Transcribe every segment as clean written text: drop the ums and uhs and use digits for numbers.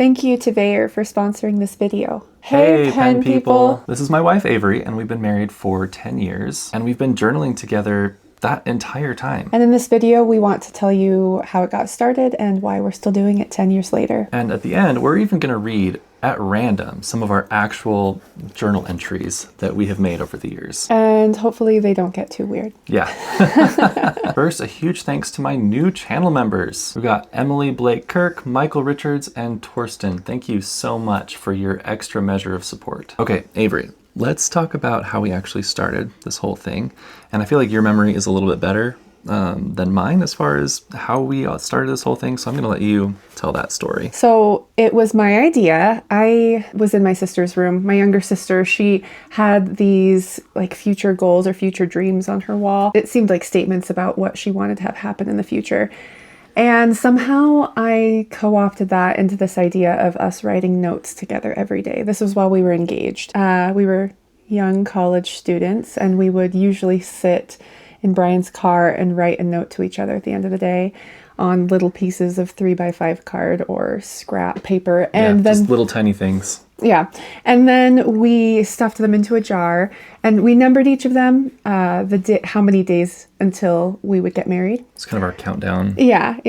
Thank you to Bayer for sponsoring this video. Hey, pen people! This is my wife, Avery, and we've been married for 10 years, and we've been journaling together that entire time. And in this video, we want to tell you how it got started and why we're still doing it 10 years later. And at the end, we're even going to read at random some of our actual journal entries that we have made over the years. And hopefully they don't get too weird. Yeah. First, a huge thanks to my new channel members. We've got Emily Blake Kirk, Michael Richards, and Torsten. Thank you so much for your extra measure of support. Okay, Avery, let's talk about how we actually started this whole thing. And I feel like your memory is a little bit better than mine as far as how we started this whole thing. So I'm going to let you tell that story. So it was my idea. I was in my sister's room. My younger sister, she had these like future goals or future dreams on her wall. It seemed like statements about what she wanted to have happen in the future. And somehow I co-opted that into this idea of us writing notes together every day. This was while we were engaged. We were young college students, and we would usually sit in Brian's car and write a note to each other at the end of the day on little pieces of 3x5 card or scrap paper. And then just little tiny things. Yeah. And then we stuffed them into a jar and we numbered each of them, how many days until we would get married. It's kind of our countdown. Yeah.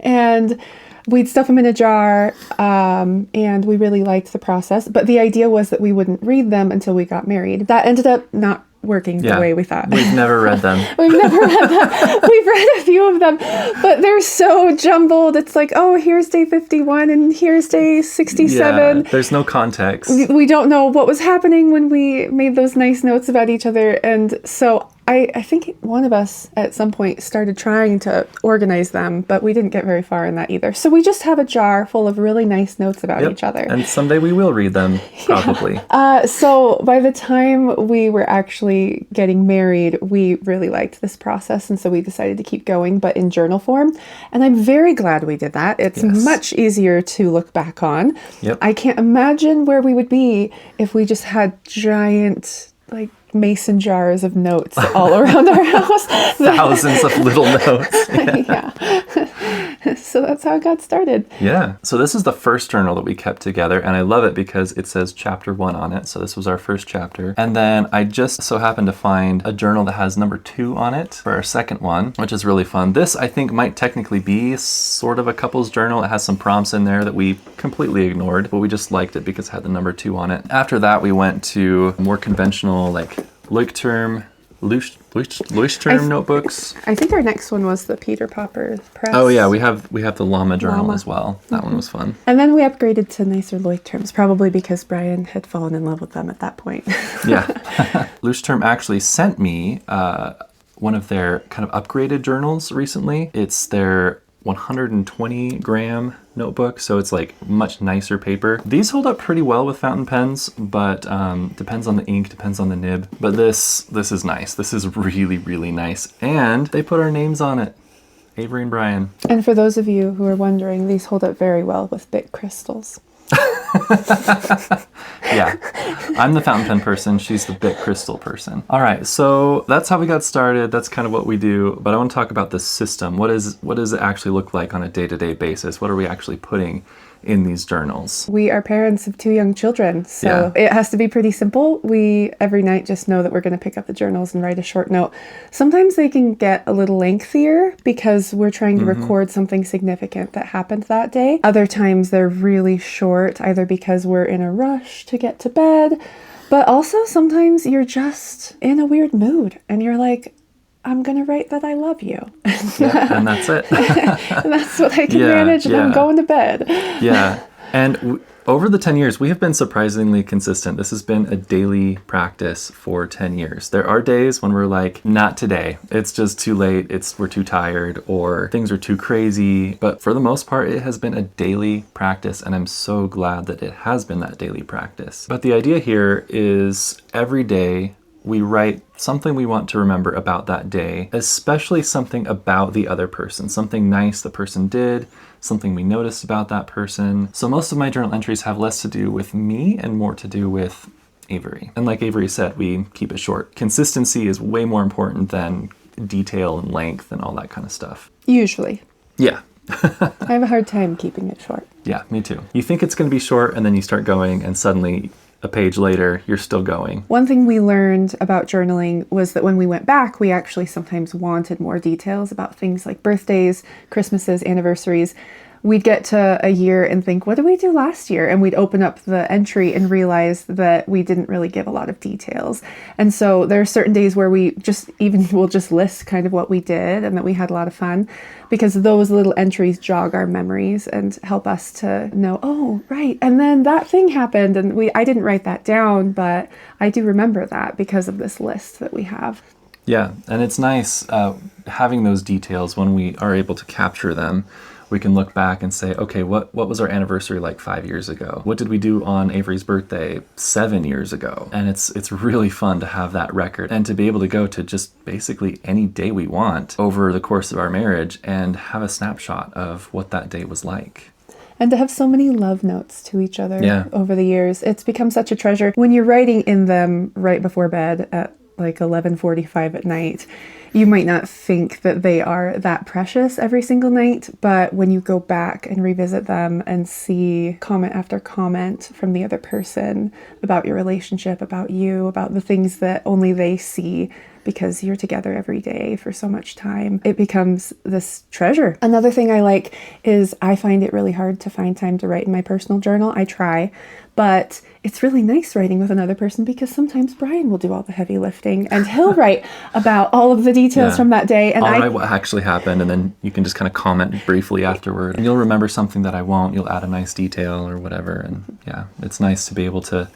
And we'd stuff them in a jar, and we really liked the process. But the idea was that we wouldn't read them until we got married. That ended up not working the way we thought. We've never read them. We've never read them. We've read a few of them, but they're so jumbled. It's like, oh, here's day 51 and here's day 67. Yeah, there's no context. We don't know what was happening when we made those nice notes about each other. And so I think one of us at some point started trying to organize them, but we didn't get very far in that either. So we just have a jar full of really nice notes about each other. And someday we will read them, probably. Yeah. So by the time we were actually getting married, we really liked this process. And so we decided to keep going, but in journal form. And I'm very glad we did that. It's much easier to look back on. Yep. I can't imagine where we would be if we just had giant, like, mason jars of notes all around our house. Thousands of little notes. Yeah. So that's how it got started. Yeah. So this is the first journal that we kept together, and I love it because it says chapter 1 on it. So this was our first chapter. And then I just so happened to find a journal that has number 2 on it for our second one, which is really fun. This, I think, might technically be sort of a couple's journal. It has some prompts in there that we completely ignored, but we just liked it because it had the number 2 on it. After that, we went to more conventional, like, Leuchtturm notebooks. I think our next one was the Peter Popper press. Oh yeah, we have the Llama journal as well. That one was fun. And then we upgraded to nicer Leuchtturms, probably because Brian had fallen in love with them at that point. Yeah. Leuchtturm actually sent me one of their kind of upgraded journals recently. It's their 120 gram notebook, so it's like much nicer paper. These hold up pretty well with fountain pens, but depends on the ink, depends on the nib. But this is nice. This is really, really nice. And they put our names on it. Avery and Brian. And for those of you who are wondering, these hold up very well with bit crystals. Yeah, I'm the fountain pen person. She's the bit crystal person. All right, so that's how we got started. That's kind of what we do. But I want to talk about the system. What does it actually look like on a day-to-day basis? What are we actually putting in these journals? We are parents of 2 young children, so it has to be pretty simple. We every night just know that we're going to pick up the journals and write a short note. Sometimes they can get a little lengthier because we're trying to record something significant that happened that day. Other times they're really short, either because we're in a rush to get to bed, but also sometimes you're just in a weird mood and you're like, I'm going to write that I love you. Yeah, and that's it. And that's what I can manage, and I'm going to bed. Yeah. And over the 10 years, we have been surprisingly consistent. This has been a daily practice for 10 years. There are days when we're like, not today. It's just too late. We're too tired, or things are too crazy. But for the most part, it has been a daily practice, and I'm so glad that it has been that daily practice. But the idea here is every day we write something we want to remember about that day, especially something about the other person, something nice the person did, something we noticed about that person. So most of my journal entries have less to do with me and more to do with Avery. And like Avery said, we keep it short. Consistency is way more important than detail and length and all that kind of stuff. Usually. Yeah. I have a hard time keeping it short. Yeah, me too. You think it's going to be short, and then you start going, and suddenly a page later, you're still going. One thing we learned about journaling was that when we went back, we actually sometimes wanted more details about things like birthdays, Christmases, anniversaries. We'd get to a year and think, what did we do last year? And we'd open up the entry and realize that we didn't really give a lot of details. And so there are certain days where we'll just list kind of what we did and that we had a lot of fun, because those little entries jog our memories and help us to know, oh, right. And then that thing happened and I didn't write that down, but I do remember that because of this list that we have. Yeah, and it's nice having those details. When we are able to capture them, we can look back and say, okay, what was our anniversary like 5 years ago? What did we do on Avery's birthday 7 years ago? And it's really fun to have that record and to be able to go to just basically any day we want over the course of our marriage and have a snapshot of what that day was like. And to have so many love notes to each other over the years. It's become such a treasure. When you're writing in them right before bed at like 11:45 at night, you might not think that they are that precious every single night, but when you go back and revisit them and see comment after comment from the other person about your relationship, about you, about the things that only they see because you're together every day for so much time, it becomes this treasure. Another thing I like is I find it really hard to find time to write in my personal journal. I try, but it's really nice writing with another person because sometimes Brian will do all the heavy lifting and he'll write about all of the details from that day. And I'll write what actually happened, and then you can just kind of comment briefly afterward. And you'll remember something that I won't. You'll add a nice detail or whatever. And yeah, it's nice to be able to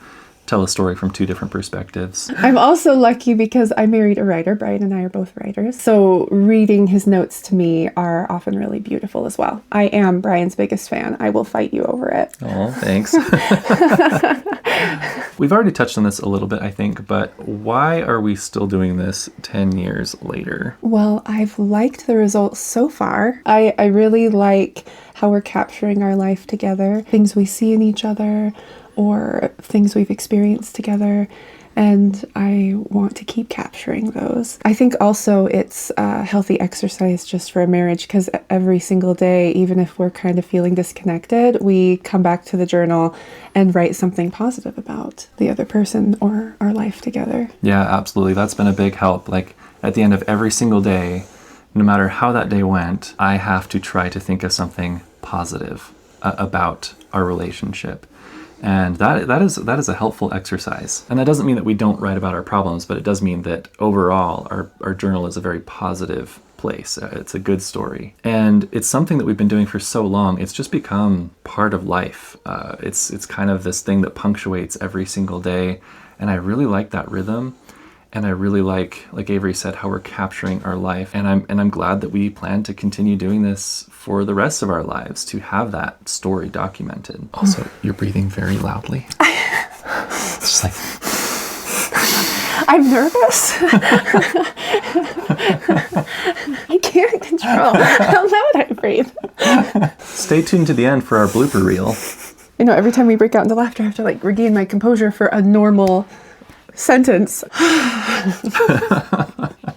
tell a story from two different perspectives. I'm also lucky because I married a writer. Brian and I are both writers. So reading his notes to me are often really beautiful as well. I am Brian's biggest fan. I will fight you over it. Oh, thanks. We've already touched on this a little bit, I think, but why are we still doing this 10 years later? Well, I've liked the results so far. I really like how we're capturing our life together, things we see in each other, or things we've experienced together, and I want to keep capturing those. I think also it's a healthy exercise just for a marriage, because every single day, even if we're kind of feeling disconnected, we come back to the journal and write something positive about the other person or our life together. Yeah, absolutely. That's been a big help. Like at the end of every single day, no matter how that day went, I have to try to think of something positive about our relationship. And that is a helpful exercise. And that doesn't mean that we don't write about our problems, but it does mean that overall our journal is a very positive place. It's a good story. And it's something that we've been doing for so long. It's just become part of life. It's kind of this thing that punctuates every single day. And I really like that rhythm. And I really like Avery said, how we're capturing our life. And I'm glad that we plan to continue doing this for the rest of our lives, to have that story documented. Also, you're breathing very loudly. It's just like... I'm nervous. I can't control how loud I breathe. Stay tuned to the end for our blooper reel. You know, every time we break out into laughter, I have to regain my composure for a normal sentence.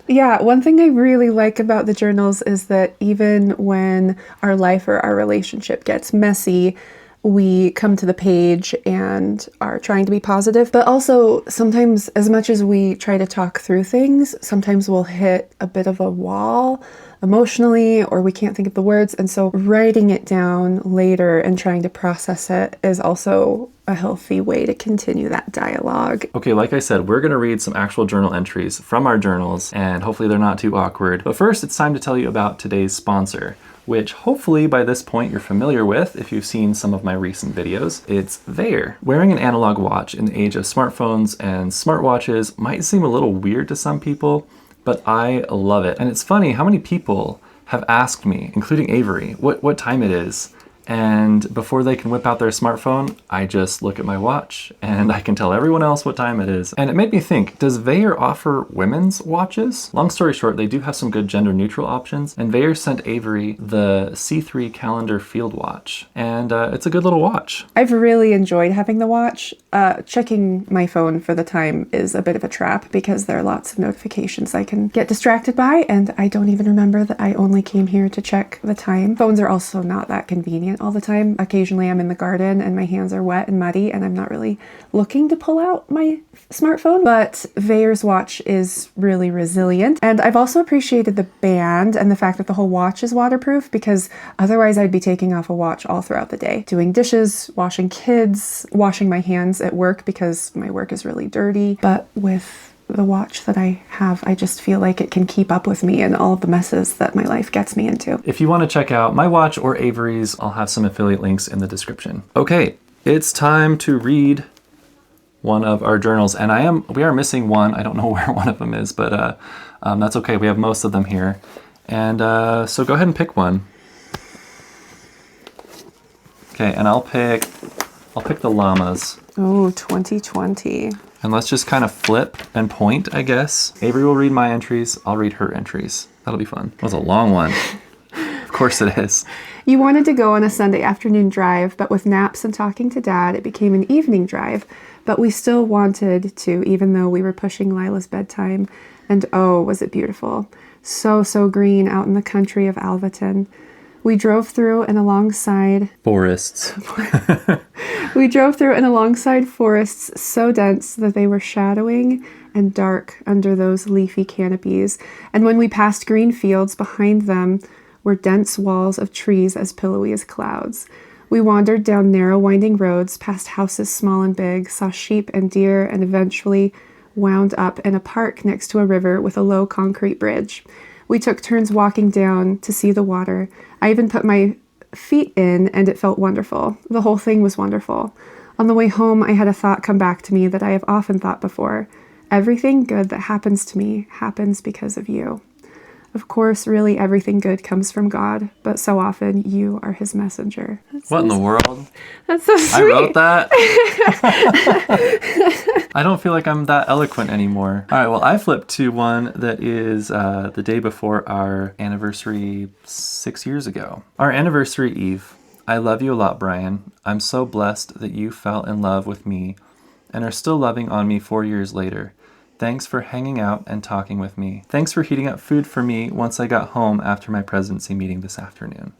Yeah, one thing I really like about the journals is that even when our life or our relationship gets messy, we come to the page and are trying to be positive. But also sometimes, as much as we try to talk through things, sometimes we'll hit a bit of a wall emotionally, or we can't think of the words. And so writing it down later and trying to process it is also a healthy way to continue that dialogue. Okay, like I said, we're going to read some actual journal entries from our journals, and hopefully they're not too awkward. But first, it's time to tell you about today's sponsor, which hopefully by this point you're familiar with if you've seen some of my recent videos. It's Veyer. Wearing an analog watch in the age of smartphones and smartwatches might seem a little weird to some people, but I love it. And it's funny how many people have asked me, including Avery, what time it is. And before they can whip out their smartphone, I just look at my watch and I can tell everyone else what time it is. And it made me think, does Veyer offer women's watches? Long story short, they do have some good gender neutral options. And Veyer sent Avery the C3 calendar field watch. And it's a good little watch. I've really enjoyed having the watch. Checking my phone for the time is a bit of a trap because there are lots of notifications I can get distracted by, and I don't even remember that I only came here to check the time. Phones are also not that convenient all the time. Occasionally I'm in the garden and my hands are wet and muddy and I'm not really looking to pull out my smartphone, but Veyer's watch is really resilient. And I've also appreciated the band and the fact that the whole watch is waterproof, because otherwise I'd be taking off a watch all throughout the day, doing dishes, washing kids, washing my hands at work because my work is really dirty. But with the watch that I have, I just feel like it can keep up with me and all of the messes that my life gets me into. If you want to check out my watch or Avery's, I'll have some affiliate links in the description. Okay, it's time to read one of our journals, and we are missing one. I don't know where one of them is, but that's okay. We have most of them here. And so go ahead and pick one. Okay, and I'll pick the llamas. Oh, 2020. And let's just kind of flip and point, I guess. Avery will read my entries. I'll read her entries. That'll be fun. That was a long one. Of course it is. You wanted to go on a Sunday afternoon drive, but with naps and talking to Dad, it became an evening drive. But we still wanted to, even though we were pushing Lila's bedtime. And oh, was it beautiful. So green out in the country of Alvaton. We drove through and alongside forests. We drove through and alongside forests so dense that they were shadowing and dark under those leafy canopies. And when we passed green fields, behind them were dense walls of trees as pillowy as clouds. We wandered down narrow winding roads, past houses small and big, saw sheep and deer, and eventually wound up in a park next to a river with a low concrete bridge. We took turns walking down to see the water. I even put my feet in, and it felt wonderful. The whole thing was wonderful. On the way home, I had a thought come back to me that I have often thought before. Everything good that happens to me happens because of you. Of course, really everything good comes from God, but so often you are his messenger. What in the world? That's so sweet. I wrote that. I don't feel like I'm that eloquent anymore. All right, well, I flipped to one that is the day before our anniversary 6 years ago. Our anniversary eve. I love you a lot, Brian. I'm so blessed that you fell in love with me and are still loving on me 4 years later. Thanks for hanging out and talking with me. Thanks for heating up food for me once I got home after my presidency meeting this afternoon.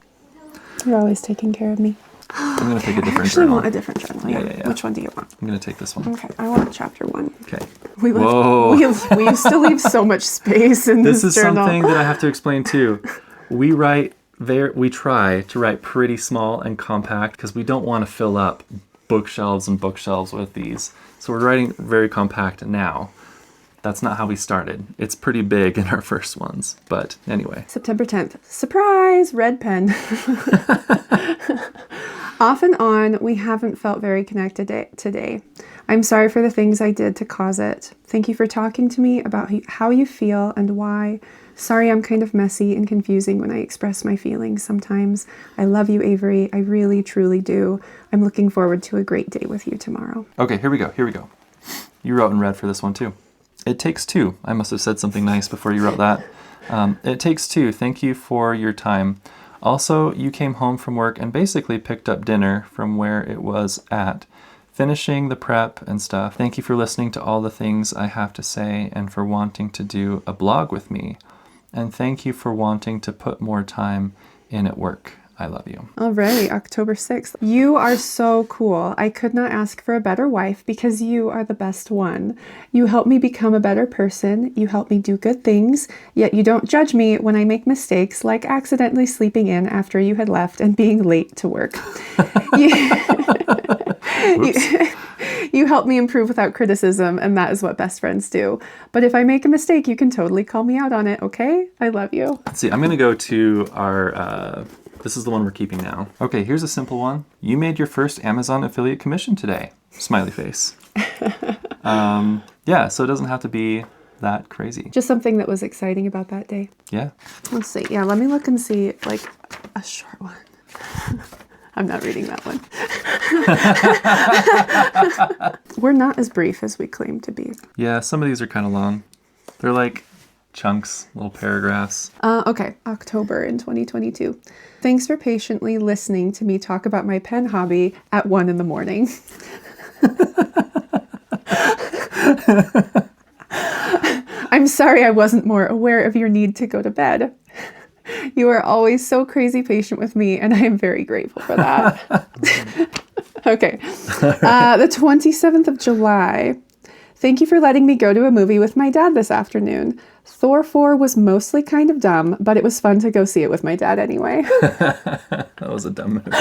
You're always taking care of me. I'm going to pick a different I actually journal. want a different journal. Yeah. Which one do you want? I'm going to take this one. Okay, I want chapter 1. Okay. Whoa. We used to leave so much space in this journal. This is something that I have to explain too. We try to write pretty small and compact because we don't want to fill up bookshelves and bookshelves with these. So we're writing very compact now. That's not how we started. It's pretty big in our first ones. But anyway. September 10th. Surprise! Red pen. Off and on, we haven't felt very connected today. I'm sorry for the things I did to cause it. Thank you for talking to me about how you feel and why. Sorry I'm kind of messy and confusing when I express my feelings sometimes. I love you, Avery. I really, truly do. I'm looking forward to a great day with you tomorrow. Okay, here we go. You wrote in red for this one too. It takes two. I must have said something nice before you wrote that. It takes two. Thank you for your time. Also, you came home from work and basically picked up dinner from where it was at, finishing the prep and stuff. Thank you for listening to all the things I have to say and for wanting to do a blog with me. And thank you for wanting to put more time in at work. I love you. Alrighty, October 6th. You are so cool. I could not ask for a better wife because you are the best one. You help me become a better person. You help me do good things, yet you don't judge me when I make mistakes like accidentally sleeping in after you had left and being late to work. You help me improve without criticism, and that is what best friends do. But if I make a mistake, you can totally call me out on it, okay? I love you. Let's see, I'm going to go to our... This is the one we're keeping now. Okay, here's a simple one. You made your first Amazon affiliate commission today. Smiley face. Yeah, so it doesn't have to be that crazy. Just something that was exciting about that day. Yeah. Let's see. Yeah, let me look and see, like, a short one. I'm not reading that one. We're not as brief as we claim to be. Yeah, some of these are kind of long. They're like chunks, little paragraphs. Okay, October in 2022. Thanks for patiently listening to me talk about my pen hobby at 1 a.m. I'm sorry I wasn't more aware of your need to go to bed. You are always so crazy patient with me, and I am very grateful for that. Okay. The 27th of July. Thank you for letting me go to a movie with my dad this afternoon. Thor 4 was mostly kind of dumb, but it was fun to go see it with my dad anyway. That was a dumb movie.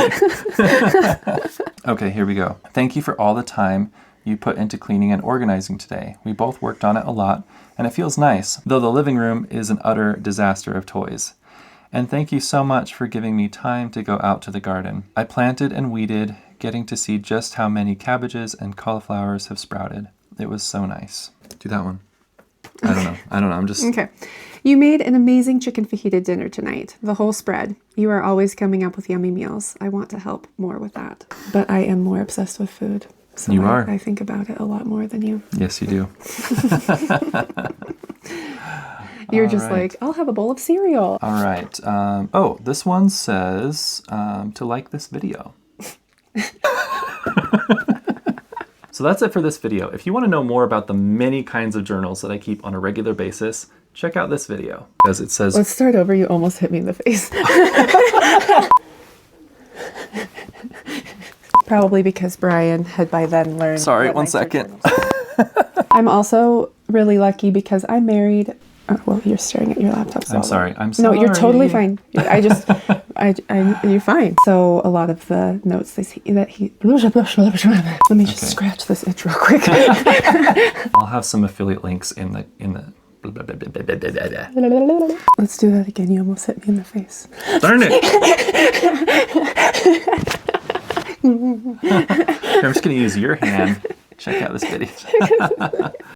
Okay, here we go. Thank you for all the time you put into cleaning and organizing today. We both worked on it a lot, and it feels nice, though the living room is an utter disaster of toys. And thank you so much for giving me time to go out to the garden. I planted and weeded, getting to see just how many cabbages and cauliflowers have sprouted. It was so nice. Do that one. I don't know. I'm just... Okay. You made an amazing chicken fajita dinner tonight. The whole spread. You are always coming up with yummy meals. I want to help more with that. But I am more obsessed with food. So You are. I think about it a lot more than you. Yes, you do. You're just like, I'll have a bowl of cereal. All right. This one says to like this video. So that's it for this video. If you want to know more about the many kinds of journals that I keep on a regular basis, check out this video. As it says... Let's start over. You almost hit me in the face. Probably because Brian had by then learned... Sorry, 1 second. I'm also really lucky because I'm married... Oh, well, you're staring at your laptop. I'm sorry. No, you're totally fine. You're fine. So a lot of the notes that he... Let me just scratch this itch real quick. I'll have some affiliate links in the... Let's do that again. You almost hit me in the face. Darn it! I'm just going to use your hand. Check out this video.